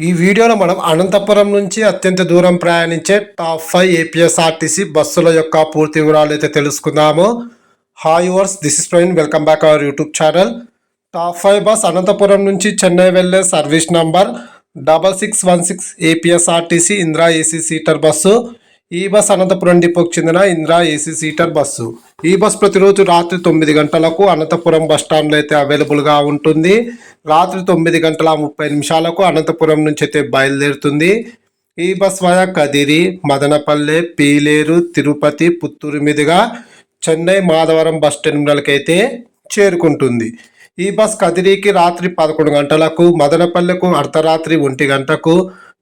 ఈ వీడియోలో మనం అనంతపురం నుంచి అత్యంత దూరం ప్రయాణించే టాప్ 5 ఏపీఎస్ఆర్టీసీ బస్సుల యొక్క పూర్తి వివరాలు అయితే తెలుసుకుందాము. Hi viewers, this is Praveen, welcome back our YouTube channel. Top 5 bus Anantapuram నుంచి చెన్నై వెళ్లే service number 6616 APSRTC Indira AC seater bus. ఈ బస్ అనంతపురం డిపోకి చెందిన ఇందిరా ఏసీ సీటర్ బస్సు. ఈ బస్ ప్రతిరోజు రాత్రి 9 గంటలకు అనంతపురం బస్టాండ్లో అయితే అవైలబుల్గా ఉంటుంది. రాత్రి 9:30 అనంతపురం నుంచి అయితే బయలుదేరుతుంది. ఈ బస్ వయా కదిరి, మదనపల్లె, పీలేరు, తిరుపతి, పుత్తూరు మీదుగా చెన్నై మాధవరం బస్ టెర్మినల్కి అయితే చేరుకుంటుంది. ఈ బస్ కదిరికి రాత్రి 11 గంటలకు, మదనపల్లెకు అర్ధరాత్రి 1 గంటకు,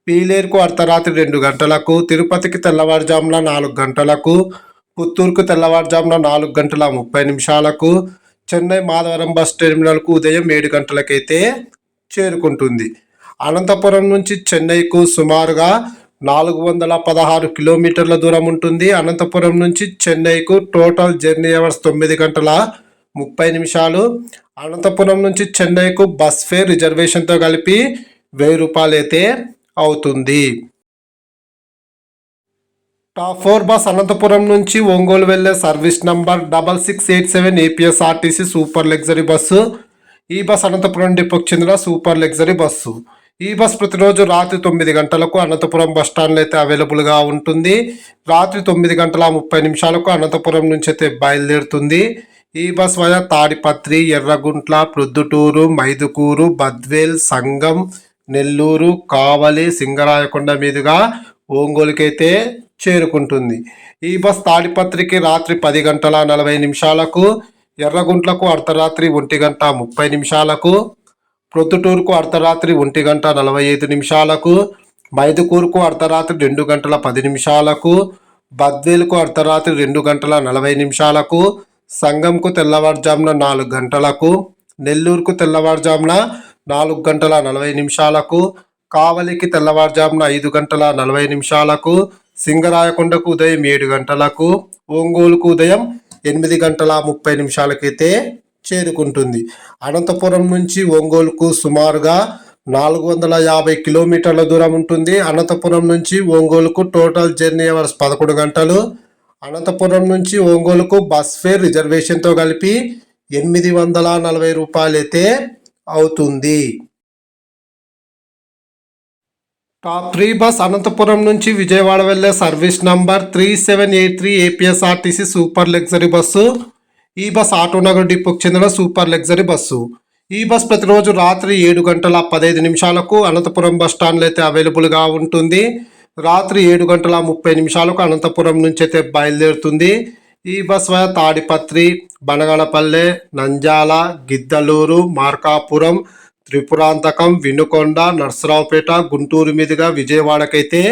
పీలేరుకు అర్ధరాత్రి 2 గంటలకు, తిరుపతికి తెల్లవారుజామున 4 గంటలకు, పుత్తూరుకు తెల్లవారుజామున 4:30 చెన్నై మాధవరం బస్ టెర్మినల్కు ఉదయం 7 గంటలకైతే చేరుకుంటుంది. అనంతపురం నుంచి చెన్నైకు సుమారుగా 416 కిలోమీటర్ల దూరం ఉంటుంది. అనంతపురం నుంచి చెన్నైకు టోటల్ జర్నీ అవర్స్ 9:30. అనంతపురం నుంచి చెన్నైకు బస్ ఫేర్ రిజర్వేషన్తో కలిపి 1000 రూపాయలు అయితే అవుతుంది. టాప్ 4 బస్ అనంతపురం నుంచి ఒంగోలు వెళ్లే service number 6687 APSRTC super luxury bus. ఈ బస్ అనంతపురం డిపోకి చెందిన సూపర్ లగ్జరీ బస్సు. ఈ బస్ ప్రతిరోజు రాత్రి 9 గంటలకు అనంతపురం బస్టాండ్లో అయితే అవైలబుల్గా ఉంటుంది. రాత్రి 9:30 అనంతపురం నుంచి అయితే బయలుదేరుతుంది. ఈ బస్ వయా తాడిపత్రి, ఎర్రగుంట్ల, ప్రొద్దుటూరు, మైదుకూరు, బద్వేల్, సంగం, నెల్లూరు, కావలి, సింగరాయకొండ మీదుగా ఒంగోలుకైతే చేరుకుంటుంది. ఈ బస్ తాడిపత్రికి రాత్రి 10:40, ఎర్రగుంట్లకు అర్ధరాత్రి 1:30, ప్రొద్దుటూరుకు అర్ధరాత్రి 1:45, మైదుకూరుకు అర్ధరాత్రి 2:10, బద్వేలుకు అర్ధరాత్రి 2:40, సంగంకు తెల్లవారుజామున 4 గంటలకు, నెల్లూరుకు తెల్లవారుజామున 4:40, కావలికి తెల్లవారుజామున 5:40, సింగరాయకొండకు ఉదయం 7 గంటలకు, ఒంగోలుకు ఉదయం 8:30 అయితే చేరుకుంటుంది. అనంతపురం నుంచి ఒంగోలుకు సుమారుగా 450 కిలోమీటర్ల దూరం ఉంటుంది. అనంతపురం నుంచి ఒంగోలుకు టోటల్ జర్నీ అవర్స్ 11 గంటలు. అనంతపురం నుంచి ఒంగోలుకు బస్ ఫేర్ రిజర్వేషన్తో కలిపి 840 రూపాయలు అయితే అవుతుంది. టాప్ 3 బస్ అనంతపురం నుంచి విజయవాడ వెళ్లే service number 3783 APSRTC super luxury bus. ఈ బస్ ఆటోనగర్ డిపోకి చెందిన సూపర్ లగ్జరీ బస్సు. ఈ బస్ ప్రతిరోజు రాత్రి 7:15 అనంతపురం బస్ స్టాండ్లో అయితే అవైలబుల్గా ఉంటుంది. రాత్రి 7:30 అనంతపురం నుంచి అయితే బయలుదేరుతుంది. ఈ బస్ వయా తాడిపత్రి, బనగనపల్లె, నంజాల, గిద్దలూరు, మార్కాపురం, త్రిపురాంతకం, వినుకొండ, నర్సరావుపేట, గుంటూరు మీదుగా విజయవాడకైతే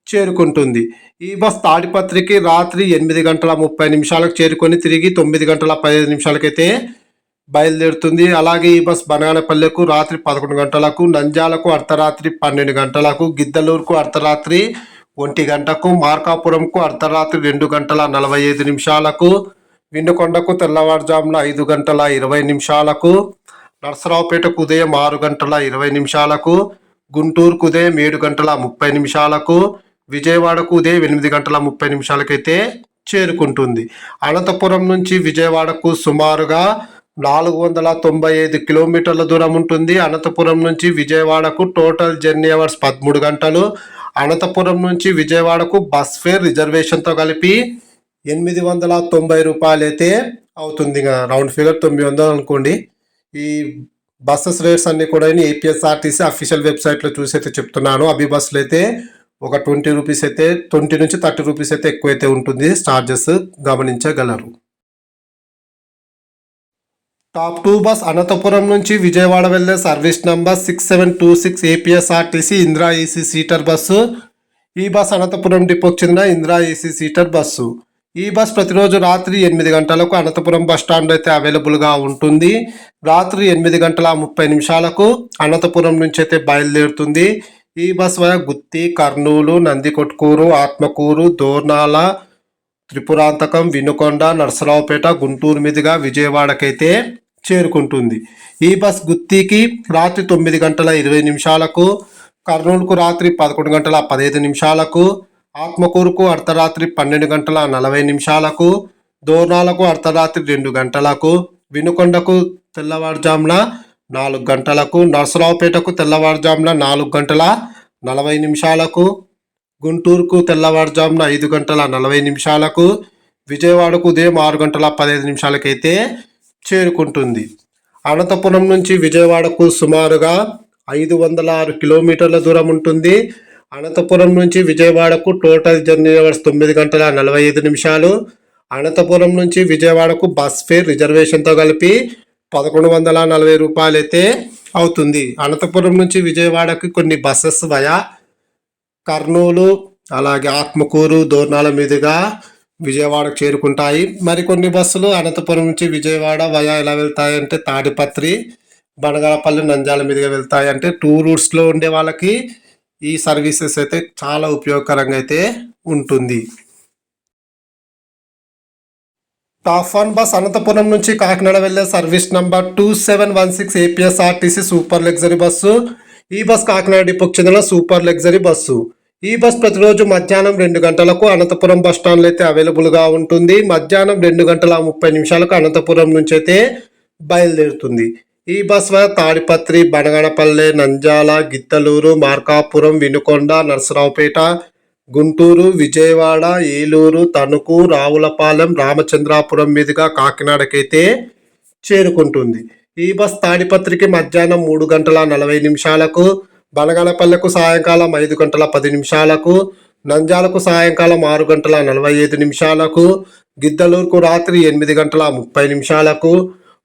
చేరుకుంటుంది. ఈ బస్ తాడిపత్రికి రాత్రి 8:30 చేరుకొని తిరిగి 9:15 అయితే బయలుదేరుతుంది. అలాగే ఈ బస్ బనగానపల్లెకు రాత్రి 11 గంటలకు, నంజాలకు అర్ధరాత్రి 12 గంటలకు, గిద్దలూరుకు అర్ధరాత్రి 1 గంటకు, మార్కాపురంకు అర్ధరాత్రి 2:45, వినుకొండకు తెల్లవారుజామున 5:20, నర్సరావుపేటకు ఉదయం 6:20, గుంటూరుకు ఉదయం 7:30, విజయవాడకు ఉదయం 8:30 అయితే చేరుకుంటుంది. అనంతపురం నుంచి విజయవాడకు సుమారుగా 495 కిలోమీటర్ల దూరం ఉంటుంది. అనంతపురం నుంచి విజయవాడకు టోటల్ జర్నీ అవర్స్ 13 గంటలు. అనంతపురం నుంచి విజయవాడకు బస్ ఫేర్ రిజర్వేషన్తో కలిపి 890 రూపాయలు అయితే అవుతుంది. రౌండ్ ఫిగర్ 900 అనుకోండి. ఈ బస్సెస్ రేట్స్ అన్నీ కూడా ఏపీఎస్ఆర్టీసీ అఫీషియల్ వెబ్సైట్లో చూసి అయితే చెప్తున్నాను. అభి బస్సులు అయితే ఒక 20 రూపీస్ అయితే 20 నుంచి 30 రూపీస్ అయితే ఎక్కువైతే ఉంటుంది. చార్జెస్ గమనించగలరు. టాప్ 2 బస్ అనంతపురం నుంచి విజయవాడ వెళ్లే service number 6726 APSRTC Indira AC seater bus. ఈ బస్ అనంతపురం డిపోకి చెందిన ఇందిరా ఏసీ సీటర్ బస్సు. ఈ బస్ ప్రతిరోజు రాత్రి 8 గంటలకు అనంతపురం బస్ స్టాండ్ అయితే అవైలబుల్గా ఉంటుంది. రాత్రి 8:30 అనంతపురం నుంచి అయితే బయలుదేరుతుంది. ఈ బస్ వయా గుత్తి, కర్నూలు, నందికొట్కూరు, ఆత్మకూరు, దోర్నాల, త్రిపురాంతకం, వినుకొండ, నర్సరావుపేట, గుంటూరు మీదుగా విజయవాడకైతే చేరుకుంటుంది. ఈ బస్ గుత్తికి రాత్రి 9:20, కర్నూలుకు రాత్రి 11 గంటల 15 నిమిషాలకు, ఆత్మకూరుకు అర్ధరాత్రి 12 గంటల 40 నిమిషాలకు, దోర్నాలకు అర్ధరాత్రి 2 గంటలకు, వినుకొండకు తెల్లవారుజామున 4 గంటలకు, నర్సరావుపేటకు తెల్లవారుజామున 4 గంటల 40 నిమిషాలకు, గుంటూరుకు తెల్లవారుజామున 5 గంటల 40 నిమిషాలకు, విజయవాడకు ఉదయం 6 గంటల 15 నిమిషాలకైతే చేరుకుంటుంది. అనంతపురం నుంచి విజయవాడకు సుమారుగా 506 కిలోమీటర్ల దూరం ఉంటుంది. అనంతపురం నుంచి విజయవాడకు టోటల్ జర్నీ అవర్స్ 9 గంటల 45 నిమిషాలు. అనంతపురం నుంచి విజయవాడకు బస్ ఫేర్ రిజర్వేషన్తో కలిపి 1140 రూపాయలు అయితే అవుతుంది. అనంతపురం నుంచి విజయవాడకి కొన్ని బస్సెస్ వయా కర్నూలు, అలాగే ఆత్మకూరు, దోర్నాల మీదుగా విజయవాడకు చేరుకుంటాయి. మరికొన్ని బస్సులు అనంతపురం నుంచి విజయవాడ వయా ఎలా వెళ్తాయంటే తాడిపత్రి, బనగానపల్లి, నంద్యాల మీదుగా వెళ్తాయి. అంటే 2 రూట్స్లో ఉండే వాళ్ళకి ఈ సర్వీసెస్ అయితే చాలా ఉపయోగకరంగా అయితే ఉంటుంది. టాప్ 1 బస్ అనంతపురం నుంచి కాకినాడ వెళ్లే service number 2716 APSRTC super luxury bus. ఈ బస్ కాకినాడ డిపోకి చెందిన సూపర్ లగ్జరీ బస్సు. ఈ బస్ ప్రతిరోజు మధ్యాహ్నం 2 గంటలకు అనంతపురం బస్ స్టాండ్లో అయితే అవైలబుల్గా ఉంటుంది. మధ్యాహ్నం 2 గంటల 30 నిమిషాలకు అనంతపురం నుంచి అయితే బయలుదేరుతుంది. ఈ బస్ తాడిపత్రి, బనగానపల్లె, నంద్యాల, గిద్దలూరు, మార్కాపురం, వినుకొండ, నర్సరావుపేట, గుంటూరు, విజయవాడ, ఏలూరు, తణుకు, రావులపాలెం, రామచంద్రాపురం మీదుగా కాకినాడకైతే చేరుకుంటుంది. ఈ బస్ తాడిపత్రికి మధ్యాహ్నం 3 గంటల 40 నిమిషాలకు, బనగానపల్లెకు సాయంకాలం 5 గంటల 10 నిమిషాలకు, నంద్యాలకు సాయంకాలం 6 గంటల 45 నిమిషాలకు, గిద్దలూరుకు రాత్రి 8 గంటల 30 నిమిషాలకు,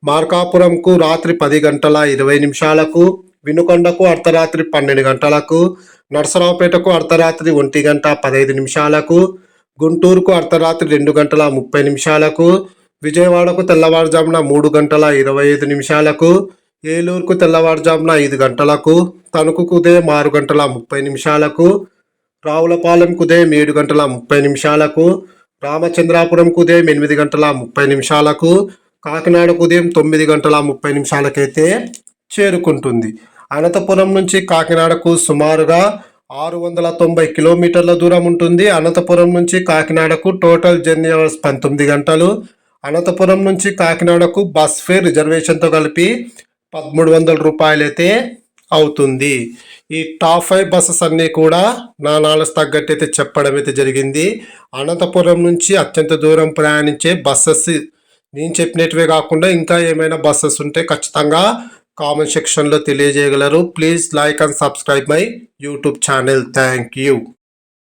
మార్కాపురంకు రాత్రి 10 గంటల 20 నిమిషాలకు, వినుకొండకు అర్ధరాత్రి 12 గంటలకు, నర్సరావుపేటకు అర్ధరాత్రి 1 గంట 15 నిమిషాలకు, గుంటూరుకు అర్ధరాత్రి 2 గంటల 30 నిమిషాలకు, విజయవాడకు తెల్లవారుజామున 3 గంటల 25 నిమిషాలకు, ఏలూరుకు తెల్లవారుజామున 5 గంటలకు, తణుకుకు ఉదయం 6 గంటల 30 నిమిషాలకు, రావులపాలెంకు ఉదయం 7 గంటల 30 నిమిషాలకు, రామచంద్రాపురంకు ఉదయం 8 గంటల 30 నిమిషాలకు, కాకినాడకు ఉదయం 9 గంటల 30 నిమిషాలకైతే చేరుకుంటుంది. అనంతపురం నుంచి కాకినాడకు సుమారుగా 690 కిలోమీటర్ల దూరం ఉంటుంది. అనంతపురం నుంచి కాకినాడకు టోటల్ జర్నీ అవర్స్ 19 గంటలు. అనంతపురం నుంచి కాకినాడకు బస్ ఫేర్ రిజర్వేషన్తో కలిపి 1300 రూపాయలు అయితే అవుతుంది. ఈ టాప్ 5 బస్సెస్ అన్నీ కూడా నా నాలెడ్జ్ తగ్గట్టు అయితే చెప్పడం అయితే జరిగింది. అనంతపురం నుంచి అత్యంత దూరం ప్రయాణించే బస్సెస్ నేను చెప్పినట్టువే కాకుండా ఇంకా ఏమైనా బస్సెస్ ఉంటే ఖచ్చితంగా కామెంట్ సెక్షన్లో తెలియజేయగలరు. Please like and subscribe my YouTube channel. Thank you.